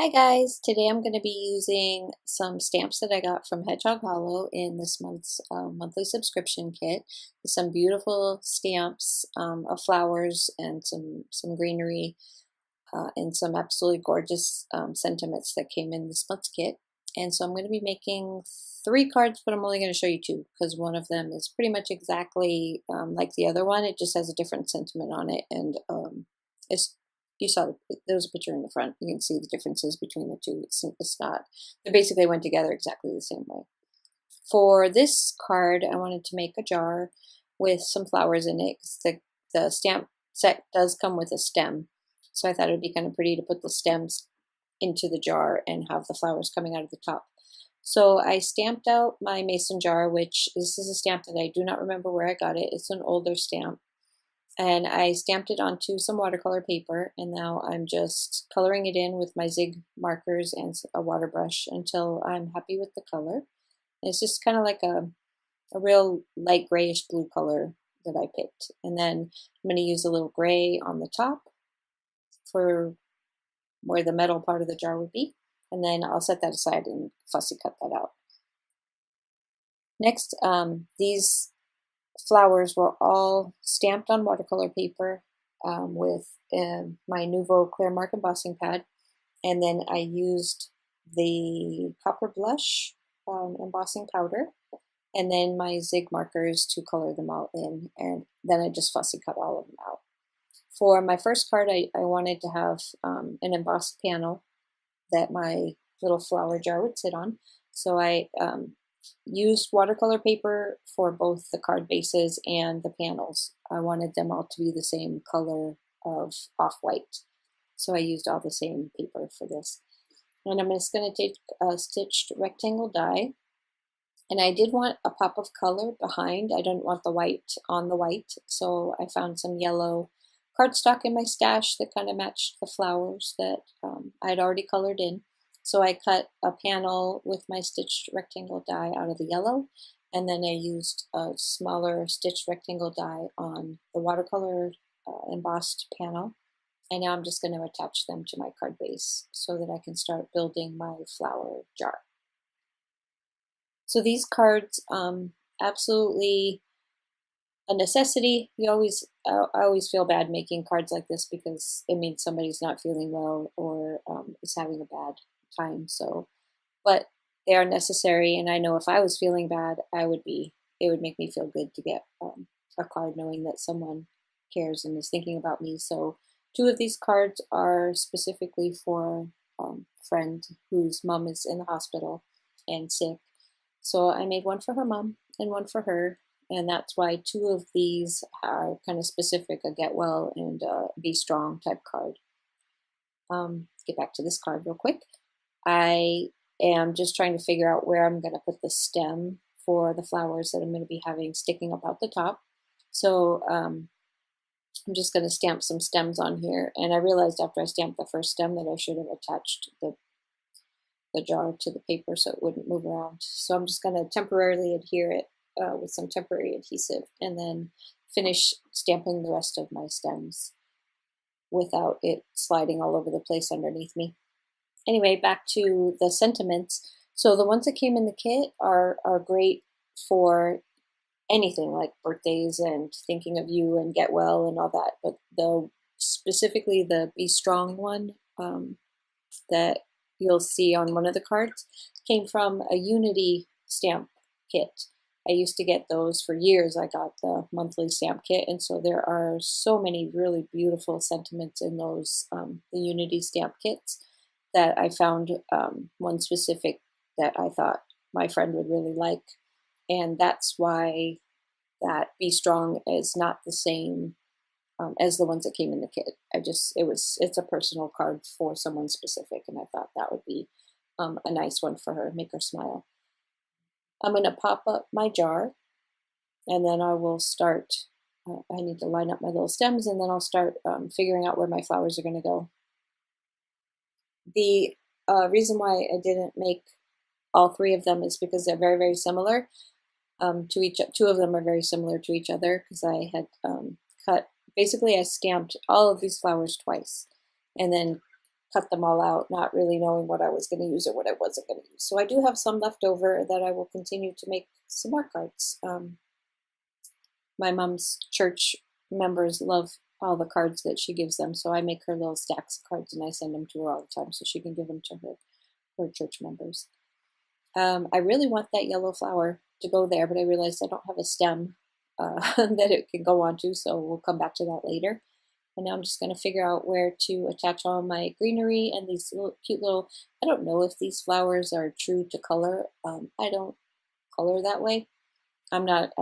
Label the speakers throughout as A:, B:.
A: Hi guys, today I'm going to be using some stamps that I got from Hedgehog Hollow in this month's monthly subscription kit. Some beautiful stamps of flowers and some greenery and some absolutely gorgeous sentiments that came in this month's kit. And so I'm going to be making 3 cards, but I'm only going to show you 2 because one of them is pretty much exactly like the other one. It just has a different sentiment on it, and you saw there was a picture in the front. You can see the differences between the two. It's not, they basically went together exactly the same way. For this card, I wanted to make a jar with some flowers in it. The stamp set does come with a stem, so I thought it would be kind of pretty to put the stems into the jar and have the flowers coming out of the top. So I stamped out my mason jar, which this is a stamp that I do not remember where I got it. It's an older stamp. And I stamped it onto some watercolor paper, and now I'm just coloring it in with my zig markers and a water brush until I'm happy with the color. And it's just kind of like a real light grayish blue color that I picked. And then I'm going to use a little gray on the top for where the metal part of the jar would be. And then I'll set that aside and fussy cut that out. Next, these flowers were all stamped on watercolor paper with my Nuvo Clear Mark embossing pad, and then I used the copper blush embossing powder, and then my zig markers to color them all in, and then I just fussy cut all of them out. For my first card, I wanted to have an embossed panel that my little flower jar would sit on, so I used watercolor paper for both the card bases and the panels. I wanted them all to be the same color of off-white, so I used all the same paper for this. And I'm just going to take a stitched rectangle die, and I did want a pop of color behind. I didn't want the white on the white, so I found some yellow cardstock in my stash that kind of matched the flowers that I had already colored in. So I cut a panel with my stitched rectangle die out of the yellow, and then I used a smaller stitched rectangle die on the watercolor embossed panel. And now I'm just going to attach them to my card base so that I can start building my flower jar. So these cards, absolutely a necessity. I always feel bad making cards like this because it means somebody's not feeling well or is having a bad time. So, but they are necessary, and I know if I was feeling bad, it would make me feel good to get a card knowing that someone cares and is thinking about me. So 2 of these cards are specifically for a friend whose mom is in the hospital and sick. So I made one for her mom and one for her, and that's why 2 of these are kind of specific, a get well and be strong type card. Let's get back to this card real quick. I am just trying to figure out where I'm going to put the stem for the flowers that I'm going to be having sticking up out the top. So I'm just going to stamp some stems on here, and I realized after I stamped the first stem that I should have attached the jar to the paper so it wouldn't move around. So I'm just going to temporarily adhere it with some temporary adhesive, and then finish stamping the rest of my stems without it sliding all over the place underneath me. Anyway, back to the sentiments. So the ones that came in the kit are great for anything like birthdays and thinking of you and get well and all that. But specifically the Be Strong one that you'll see on one of the cards came from a Unity stamp kit. I used to get those for years. I got the monthly stamp kit, and so there are so many really beautiful sentiments in those the Unity stamp kits that I found one specific that I thought my friend would really like, and that's why that Be Strong is not the same as the ones that came in the kit. It's a personal card for someone specific, and I thought that would be a nice one for her, make her smile. I'm going to pop up my jar, and then I will start. I need to line up my little stems, and then I'll start figuring out where my flowers are going to go. The reason why I didn't make all 3 of them is because they're very, very similar to each. 2 of them are very similar to each other because I had cut. Basically, I stamped all of these flowers twice, and then cut them all out, not really knowing what I was going to use or what I wasn't going to use. So I do have some left over that I will continue to make some more cards. My mom's church members love all the cards that she gives them, so I make her little stacks of cards and I send them to her all the time so she can give them to her church members. I really want that yellow flower to go there, but I realized I don't have a stem that it can go onto, so we'll come back to that later. And now I'm just going to figure out where to attach all my greenery and these little cute little, I don't know if these flowers are true to color. I don't color that way. I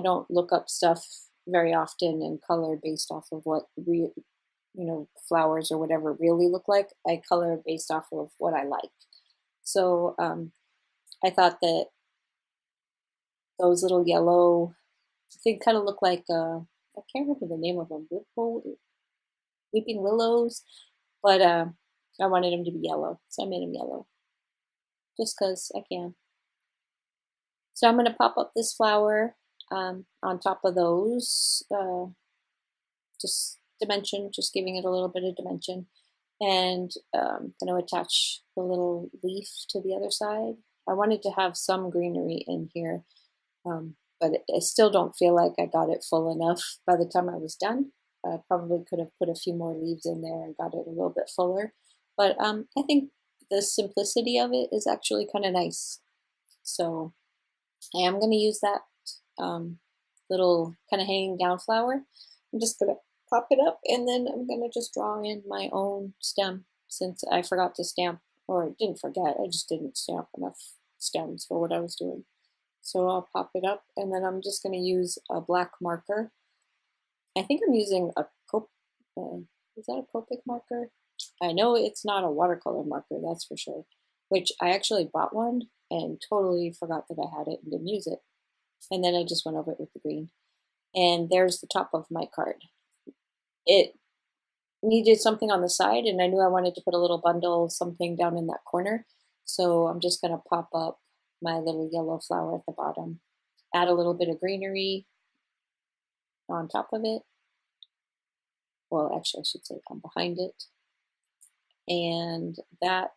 A: don't look up stuff very often and color based off of what flowers or whatever really look like. I color based off of what I like. So I thought that those little yellow, they kind of look like, I can't remember the name of them, weeping willows, but I wanted them to be yellow, so I made them yellow, just because I can. So I'm going to pop up this flower on top of those, just giving it a little bit of dimension, and I'm going to attach the little leaf to the other side. I wanted to have some greenery in here, but I still don't feel like I got it full enough by the time I was done. I probably could have put a few more leaves in there and got it a little bit fuller, but I think the simplicity of it is actually kind of nice. So I am going to use that little kind of hanging down flower. I'm just going to pop it up, and then I'm going to just draw in my own stem, since I forgot to stamp, or didn't forget, I just didn't stamp enough stems for what I was doing. So I'll pop it up, and then I'm just going to use a black marker. I think I'm using a is that a Copic marker? I know it's not a watercolor marker, that's for sure, which I actually bought one and totally forgot that I had it and didn't use it. And then I just went over it with the green. And there's the top of my card. It needed something on the side, and I knew I wanted to put a little bundle, something down in that corner. So I'm just going to pop up my little yellow flower at the bottom, add a little bit of greenery on top of it. Well, actually, I should say on behind it. And that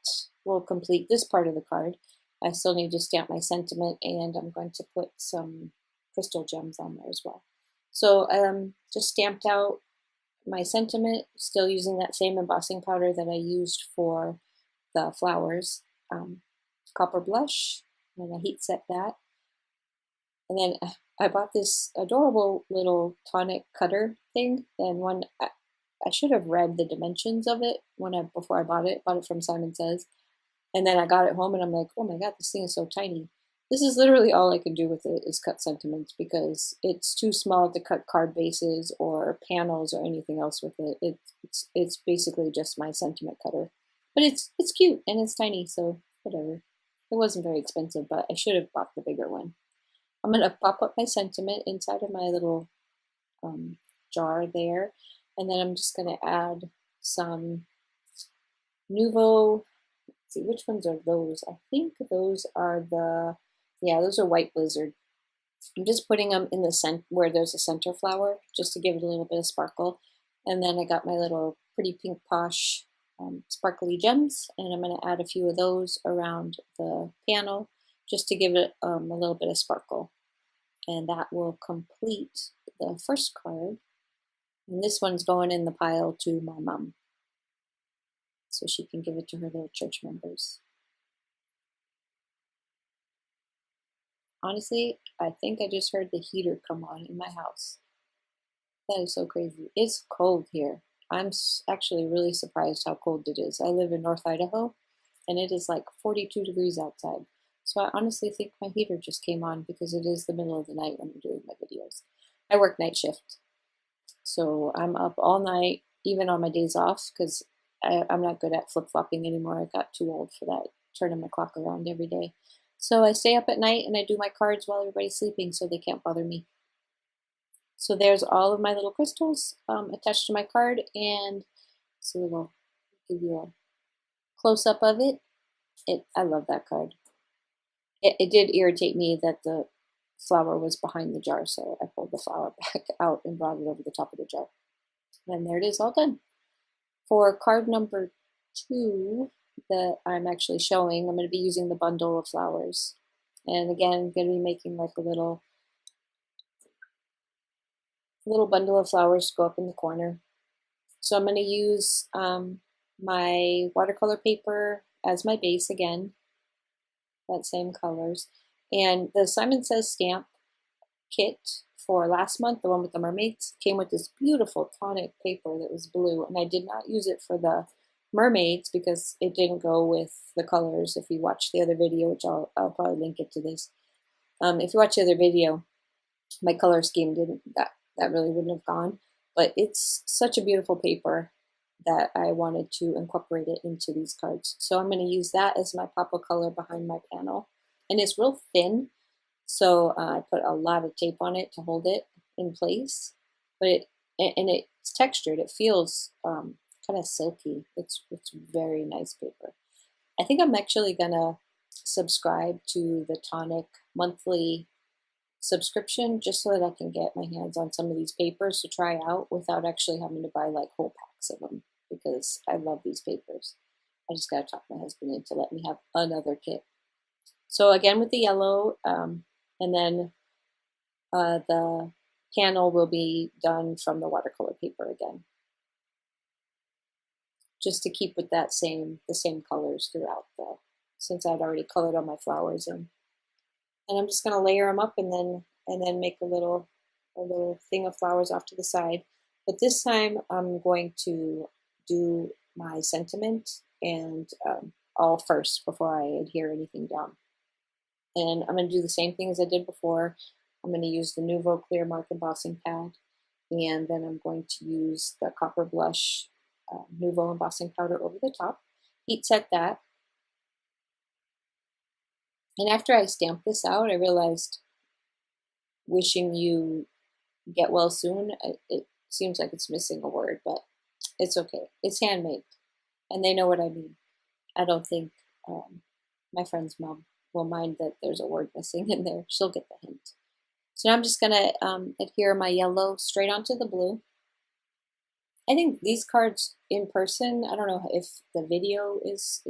A: will complete this part of the card. I still need to stamp my sentiment, and I'm going to put some crystal gems on there as well. So just stamped out my sentiment, still using that same embossing powder that I used for the flowers. Copper blush, and I heat set that. And then I bought this adorable little tonic cutter thing, and I should have read the dimensions of it before I bought it from Simon Says. And then I got it home and I'm like, oh my god, this thing is so tiny. This is literally all I can do with it is cut sentiments, because it's too small to cut card bases or panels or anything else with it. It's basically just my sentiment cutter. But it's cute and it's tiny, so whatever. It wasn't very expensive, but I should have bought the bigger one. I'm going to pop up my sentiment inside of my little jar there. And then I'm just going to add some Nouveau. Let's see, which ones are those? I think those are those are White Blizzard. I'm just putting them in the where there's a center flower, just to give it a little bit of sparkle. And then I got my little Pretty Pink Posh sparkly gems, and I'm going to add a few of those around the panel, just to give it a little bit of sparkle. And that will complete the first card. And this one's going in the pile to my mom, so she can give it to her little church members. Honestly, I think I just heard the heater come on in my house. That is so crazy. It's cold here. I'm actually really surprised how cold it is. I live in North Idaho, and it is like 42 degrees outside. So I honestly think my heater just came on because it is the middle of the night when I'm doing my videos. I work night shift, so I'm up all night, even on my days off, because I'm not good at flip-flopping anymore. I got too old for that, turning my clock around every day. So I stay up at night and I do my cards while everybody's sleeping so they can't bother me. So there's all of my little crystals attached to my card, and so we'll give you a close-up of it. I love that card. It did irritate me that the flower was behind the jar, so I pulled the flower back out and brought it over the top of the jar. And there it is, all done. For card number two that I'm actually showing, I'm going to be using the bundle of flowers. And again, I'm going to be making like a little bundle of flowers to go up in the corner. So I'm going to use my watercolor paper as my base again, that same colors. And the Simon Says stamp kit for last month, the one with the mermaids, came with this beautiful tonic paper that was blue, and I did not use it for the mermaids because it didn't go with the colors. If you watch the other video, which I'll probably link it to this, if you watch the other video, my color scheme didn't, that really wouldn't have gone, but it's such a beautiful paper that I wanted to incorporate it into these cards. So I'm going to use that as my pop of color behind my panel, and it's real thin. So I put a lot of tape on it to hold it in place, but it's textured. It feels kind of silky. It's very nice paper. I think I'm actually gonna subscribe to the Tonic monthly subscription just so that I can get my hands on some of these papers to try out without actually having to buy like whole packs of them, because I love these papers. I just gotta talk my husband into letting me have another kit. So again with the yellow, and then the panel will be done from the watercolor paper again, just to keep with that the same colors throughout, though, since I'd already colored all my flowers in. And I'm just going to layer them up and then make a little thing of flowers off to the side. But this time I'm going to do my sentiment and all first before I adhere anything down. And I'm going to do the same thing as I did before. I'm going to use the Nouveau Clear Mark embossing pad, and then I'm going to use the Copper Blush Nouveau embossing powder over the top. Heat set that. And after I stamped this out, I realized, wishing you get well soon, it seems like it's missing a word, but it's okay. It's handmade, and they know what I mean. I don't think my friend's mom will mind that there's a word missing in there. She'll get the hint. So now I'm just going to adhere my yellow straight onto the blue. I think these cards in person, I don't know if the video is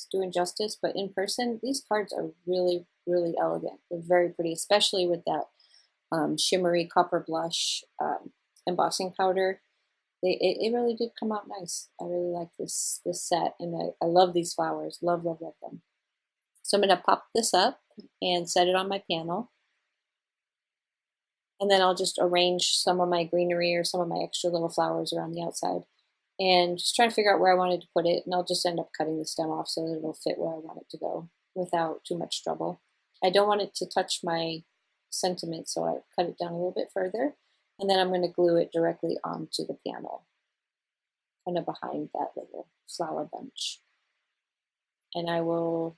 A: doing justice, but in person, these cards are really, really elegant. They're very pretty, especially with that shimmery Copper Blush embossing powder. It really did come out nice. I really like this set, and I love these flowers. Love, love, love them. So I'm going to pop this up and set it on my panel. And then I'll just arrange some of my greenery or some of my extra little flowers around the outside, and just try to figure out where I wanted to put it. And I'll just end up cutting the stem off so that it'll fit where I want it to go without too much trouble. I don't want it to touch my sentiment, so I cut it down a little bit further. And then I'm going to glue it directly onto the panel, kind of behind that little flower bunch. And I will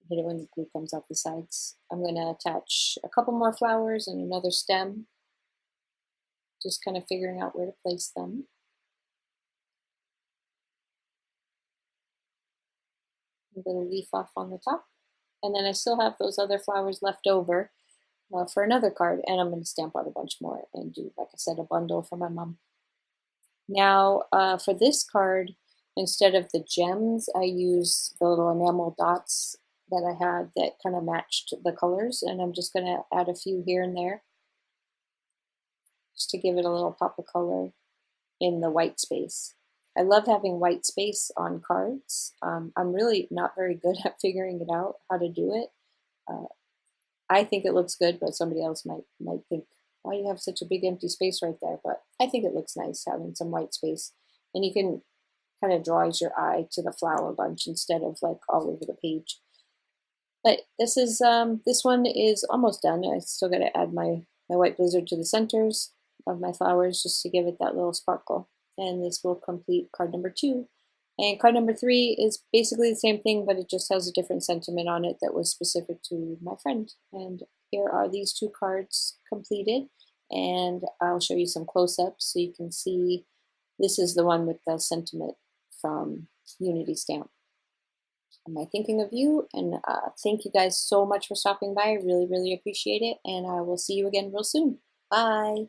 A: hit it when the glue comes off the sides. I'm going to attach a couple more flowers and another stem, just kind of figuring out where to place them. A little leaf off on the top. And then I still have those other flowers left over for another card, and I'm going to stamp out a bunch more and do, like I said, a bundle for my mom. Now for this card, instead of the gems, I use the little enamel dots that I had that kind of matched the colors, and I'm just going to add a few here and there just to give it a little pop of color in the white space. I love having white space on cards. I'm really not very good at figuring it out how to do it. I think it looks good, but somebody else might think, why do you have such a big empty space right there? But I think it looks nice having some white space, and you can kind of draws your eye to the flower bunch instead of like all over the page. But this one is almost done. I still got to add my white blizzard to the centers of my flowers just to give it that little sparkle. And this will complete card number 2. And card number 3 is basically the same thing, but it just has a different sentiment on it that was specific to my friend. And here are these 2 cards completed. And I'll show you some close-ups so you can see this is the one with the sentiment from Unity Stamp. Am I thinking of you? And thank you guys so much for stopping by. I really, really appreciate it. And I will see you again real soon. Bye.